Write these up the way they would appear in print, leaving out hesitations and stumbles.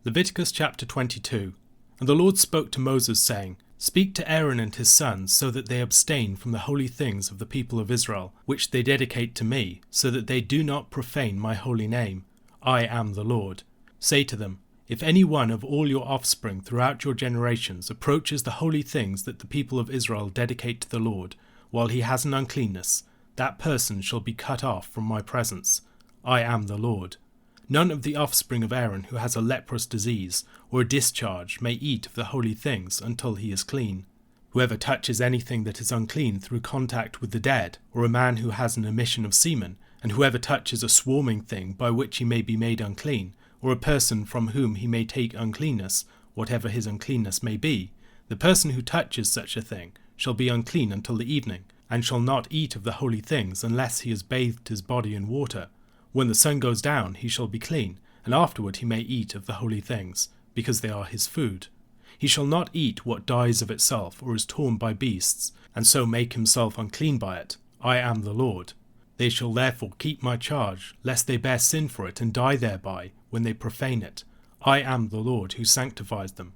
Leviticus chapter 22. And the Lord spoke to Moses, saying, Speak to Aaron and his sons, so that they abstain from the holy things of the people of Israel, which they dedicate to me, so that they do not profane my holy name. I am the Lord. Say to them, If any one of all your offspring throughout your generations approaches the holy things that the people of Israel dedicate to the Lord, while he has an uncleanness, that person shall be cut off from my presence. I am the Lord. None of the offspring of Aaron who has a leprous disease or a discharge may eat of the holy things until he is clean. Whoever touches anything that is unclean through contact with the dead, or a man who has an emission of semen, and whoever touches a swarming thing by which he may be made unclean, or a person from whom he may take uncleanness, whatever his uncleanness may be, the person who touches such a thing shall be unclean until the evening, and shall not eat of the holy things unless he has bathed his body in water. When the sun goes down, he shall be clean, and afterward he may eat of the holy things, because they are his food. He shall not eat what dies of itself or is torn by beasts, and so make himself unclean by it. I am the Lord. They shall therefore keep my charge, lest they bear sin for it and die thereby, when they profane it. I am the Lord who sanctifies them.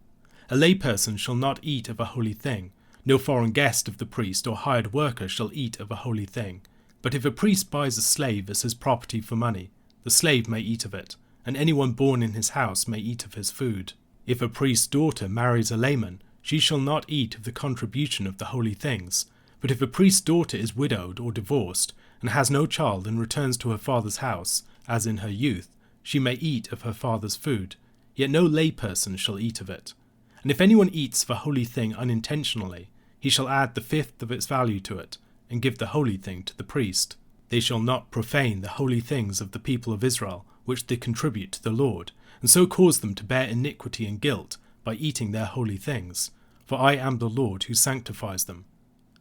A layperson shall not eat of a holy thing. No foreign guest of the priest or hired worker shall eat of a holy thing. But if a priest buys a slave as his property for money, the slave may eat of it, and anyone born in his house may eat of his food. If a priest's daughter marries a layman, she shall not eat of the contribution of the holy things. But if a priest's daughter is widowed or divorced, and has no child and returns to her father's house, as in her youth, she may eat of her father's food, yet no layperson shall eat of it. And if anyone eats of a holy thing unintentionally, he shall add the fifth of its value to it, and give the holy thing to the priest. They shall not profane the holy things of the people of Israel, which they contribute to the Lord, and so cause them to bear iniquity and guilt by eating their holy things. For I am the Lord who sanctifies them.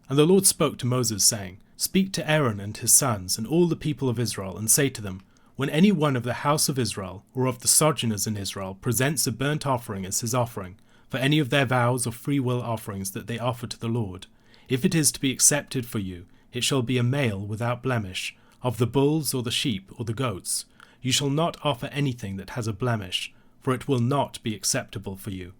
And the Lord spoke to Moses, saying, Speak to Aaron and his sons and all the people of Israel, and say to them, When any one of the house of Israel, or of the sojourners in Israel, presents a burnt offering as his offering, for any of their vows or free will offerings that they offer to the Lord, if it is to be accepted for you, it shall be a male without blemish, of the bulls or the sheep or the goats. You shall not offer anything that has a blemish, for it will not be acceptable for you.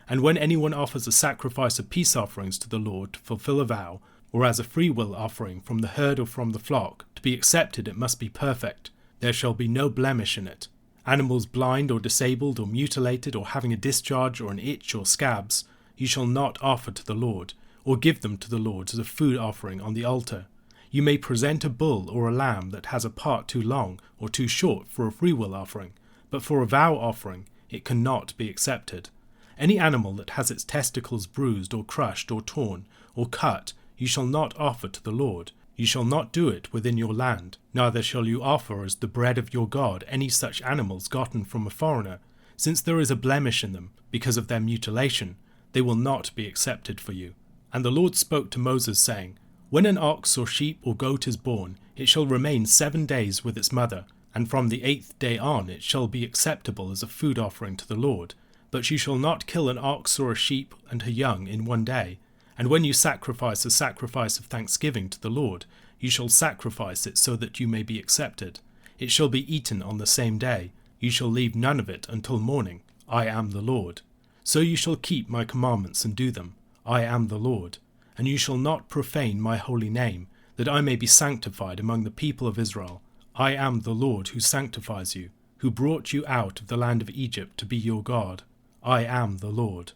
And when anyone offers a sacrifice of peace offerings to the Lord to fulfill a vow, or as a freewill offering from the herd or from the flock, to be accepted it must be perfect. There shall be no blemish in it. Animals blind or disabled or mutilated or having a discharge or an itch or scabs, you shall not offer to the Lord, or give them to the Lord as a food offering on the altar. You may present a bull or a lamb that has a part too long or too short for a freewill offering, but for a vow offering it cannot be accepted. Any animal that has its testicles bruised or crushed or torn or cut you shall not offer to the Lord. You shall not do it within your land, neither shall you offer as the bread of your God any such animals gotten from a foreigner, since there is a blemish in them because of their mutilation. They will not be accepted for you. And the Lord spoke to Moses, saying, When an ox or sheep or goat is born, it shall remain 7 days with its mother, and from the 8th day on it shall be acceptable as a food offering to the Lord. But you shall not kill an ox or a sheep and her young in 1 day. And when you sacrifice a sacrifice of thanksgiving to the Lord, you shall sacrifice it so that you may be accepted. It shall be eaten on the same day. You shall leave none of it until morning. I am the Lord. So you shall keep my commandments and do them. I am the Lord. And you shall not profane my holy name, that I may be sanctified among the people of Israel. I am the Lord who sanctifies you, who brought you out of the land of Egypt to be your God. I am the Lord.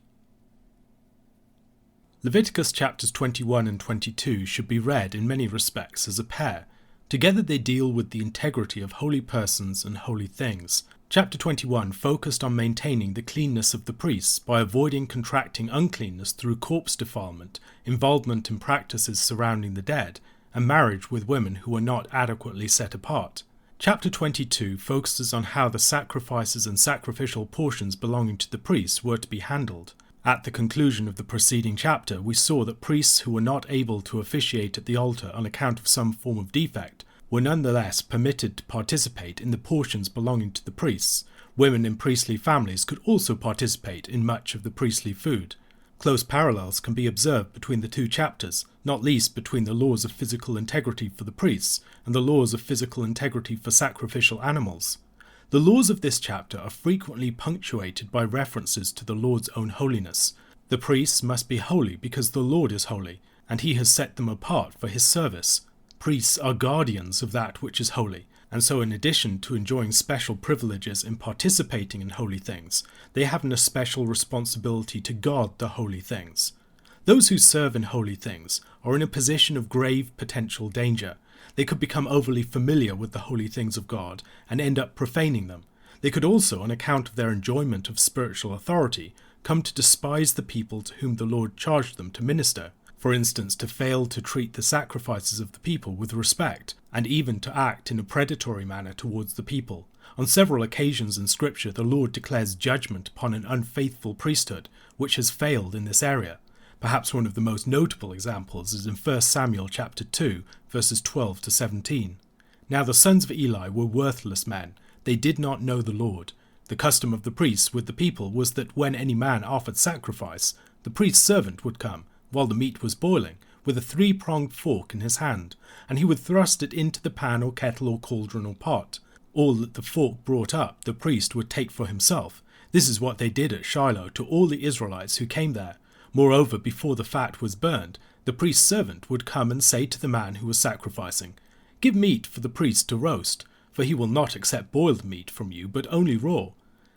Leviticus chapters 21 and 22 should be read in many respects as a pair. Together they deal with the integrity of holy persons and holy things. Chapter 21 focused on maintaining the cleanness of the priests by avoiding contracting uncleanness through corpse defilement, involvement in practices surrounding the dead, and marriage with women who were not adequately set apart. Chapter 22 focuses on how the sacrifices and sacrificial portions belonging to the priests were to be handled. At the conclusion of the preceding chapter, we saw that priests who were not able to officiate at the altar on account of some form of defect were nonetheless permitted to participate in the portions belonging to the priests. Women in priestly families could also participate in much of the priestly food. Close parallels can be observed between the two chapters, not least between the laws of physical integrity for the priests and the laws of physical integrity for sacrificial animals. The laws of this chapter are frequently punctuated by references to the Lord's own holiness. The priests must be holy because the Lord is holy, and he has set them apart for his service. Priests are guardians of that which is holy, and so in addition to enjoying special privileges in participating in holy things, they have an especial responsibility to guard the holy things. Those who serve in holy things are in a position of grave potential danger. They could become overly familiar with the holy things of God and end up profaning them. They could also, on account of their enjoyment of spiritual authority, come to despise the people to whom the Lord charged them to minister. For instance, to fail to treat the sacrifices of the people with respect, and even to act in a predatory manner towards the people. On several occasions in Scripture, the Lord declares judgment upon an unfaithful priesthood, which has failed in this area. Perhaps one of the most notable examples is in 1 Samuel chapter 2, verses 12 to 17. Now the sons of Eli were worthless men. They did not know the Lord. The custom of the priests with the people was that when any man offered sacrifice, the priest's servant would come, while the meat was boiling, with a 3-pronged fork in his hand, and he would thrust it into the pan or kettle or cauldron or pot. All that the fork brought up, the priest would take for himself. This is what they did at Shiloh to all the Israelites who came there. Moreover, before the fat was burned, the priest's servant would come and say to the man who was sacrificing, "Give meat for the priest to roast, for he will not accept boiled meat from you, but only raw."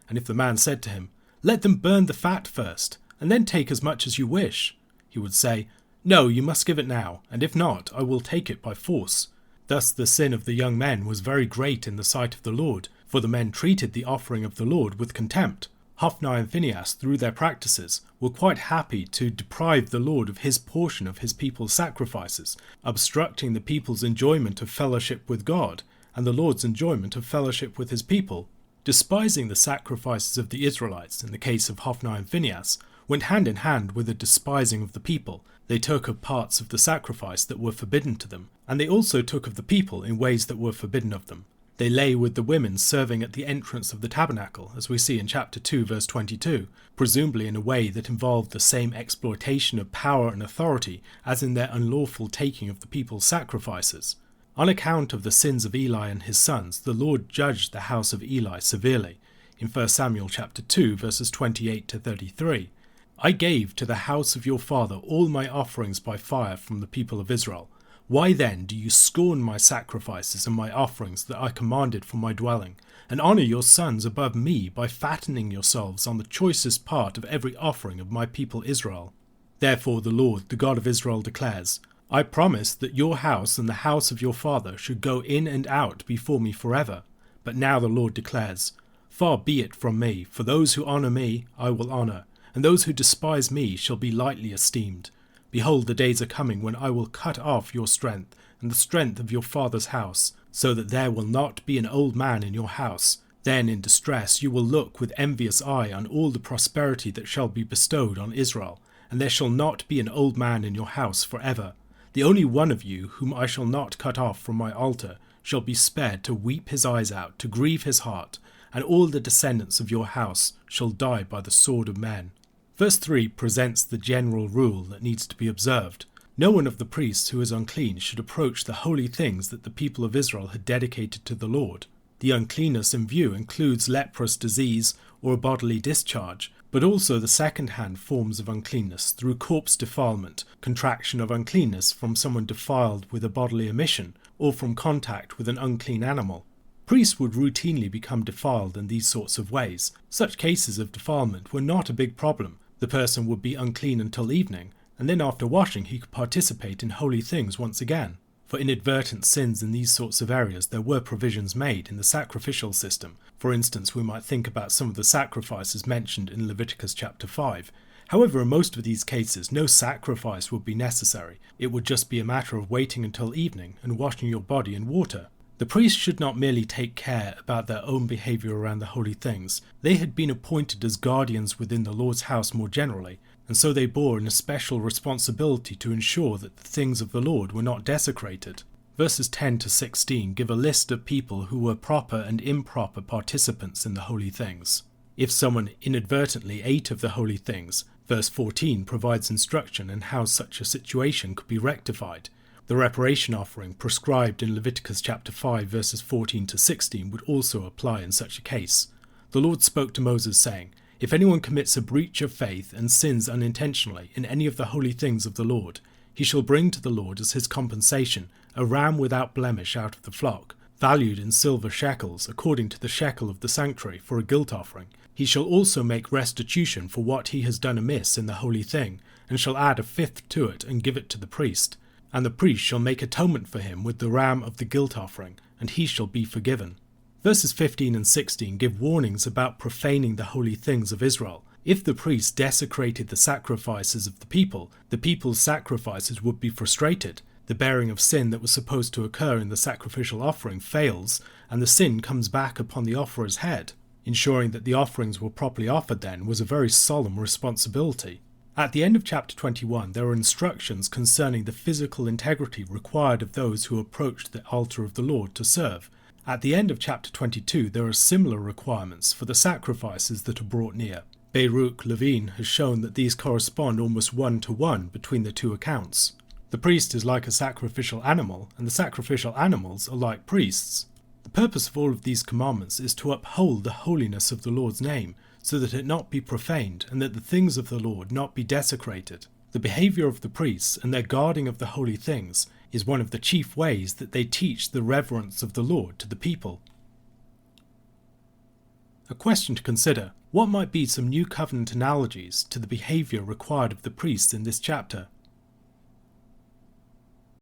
And if the man said to him, "Let them burn the fat first, and then take as much as you wish," he would say, "No, you must give it now, and if not, I will take it by force." Thus the sin of the young men was very great in the sight of the Lord, for the men treated the offering of the Lord with contempt. Hophni and Phinehas, through their practices, were quite happy to deprive the Lord of his portion of his people's sacrifices, obstructing the people's enjoyment of fellowship with God, and the Lord's enjoyment of fellowship with his people. Despising the sacrifices of the Israelites, in the case of Hophni and Phinehas, went hand in hand with the despising of the people. They took of parts of the sacrifice that were forbidden to them, and they also took of the people in ways that were forbidden of them. They lay with the women serving at the entrance of the tabernacle, as we see in chapter 2, verse 22, presumably in a way that involved the same exploitation of power and authority as in their unlawful taking of the people's sacrifices. On account of the sins of Eli and his sons, the Lord judged the house of Eli severely. In 1 Samuel chapter 2, verses 28 to 33, "I gave to the house of your father all my offerings by fire from the people of Israel. Why then do you scorn my sacrifices and my offerings that I commanded for my dwelling, and honour your sons above me by fattening yourselves on the choicest part of every offering of my people Israel? Therefore the Lord, the God of Israel, declares, I promised that your house and the house of your father should go in and out before me forever. But now the Lord declares, Far be it from me, for those who honour me I will honour, and those who despise me shall be lightly esteemed. Behold, the days are coming when I will cut off your strength and the strength of your father's house, so that there will not be an old man in your house. Then in distress you will look with envious eye on all the prosperity that shall be bestowed on Israel, and there shall not be an old man in your house forever. The only one of you whom I shall not cut off from my altar shall be spared to weep his eyes out, to grieve his heart, and all the descendants of your house shall die by the sword of men." Verse 3 presents the general rule that needs to be observed. No one of the priests who is unclean should approach the holy things that the people of Israel had dedicated to the Lord. The uncleanness in view includes leprous disease or a bodily discharge, but also the second-hand forms of uncleanness through corpse defilement, contraction of uncleanness from someone defiled with a bodily emission, or from contact with an unclean animal. Priests would routinely become defiled in these sorts of ways. Such cases of defilement were not a big problem. The person would be unclean until evening, and then after washing he could participate in holy things once again. For inadvertent sins in these sorts of areas there were provisions made in the sacrificial system. For instance, we might think about some of the sacrifices mentioned in Leviticus chapter 5. However, in most of these cases no sacrifice would be necessary. It would just be a matter of waiting until evening and washing your body in water. The priests should not merely take care about their own behaviour around the holy things. They had been appointed as guardians within the Lord's house more generally, and so they bore an especial responsibility to ensure that the things of the Lord were not desecrated. Verses 10 to 16 give a list of people who were proper and improper participants in the holy things. If someone inadvertently ate of the holy things, verse 14 provides instruction on how such a situation could be rectified. The reparation offering prescribed in Leviticus chapter 5 verses 14 to 16 would also apply in such a case. The Lord spoke to Moses saying, "If anyone commits a breach of faith and sins unintentionally in any of the holy things of the Lord, he shall bring to the Lord as his compensation a ram without blemish out of the flock, valued in silver shekels according to the shekel of the sanctuary for a guilt offering. He shall also make restitution for what he has done amiss in the holy thing, and shall add a fifth to it and give it to the priest. And the priest shall make atonement for him with the ram of the guilt offering, and he shall be forgiven." Verses 15 and 16 give warnings about profaning the holy things of Israel. If the priest desecrated the sacrifices of the people's sacrifices would be frustrated. The bearing of sin that was supposed to occur in the sacrificial offering fails, and the sin comes back upon the offerer's head. Ensuring that the offerings were properly offered then was a very solemn responsibility. At the end of chapter 21, there are instructions concerning the physical integrity required of those who approached the altar of the Lord to serve. At the end of chapter 22, there are similar requirements for the sacrifices that are brought near. Baruch Levine has shown that these correspond almost one-to-one between the two accounts. The priest is like a sacrificial animal, and the sacrificial animals are like priests. The purpose of all of these commandments is to uphold the holiness of the Lord's name, so that it not be profaned, and that the things of the Lord not be desecrated. The behaviour of the priests and their guarding of the holy things is one of the chief ways that they teach the reverence of the Lord to the people. A question to consider: what might be some new covenant analogies to the behaviour required of the priests in this chapter?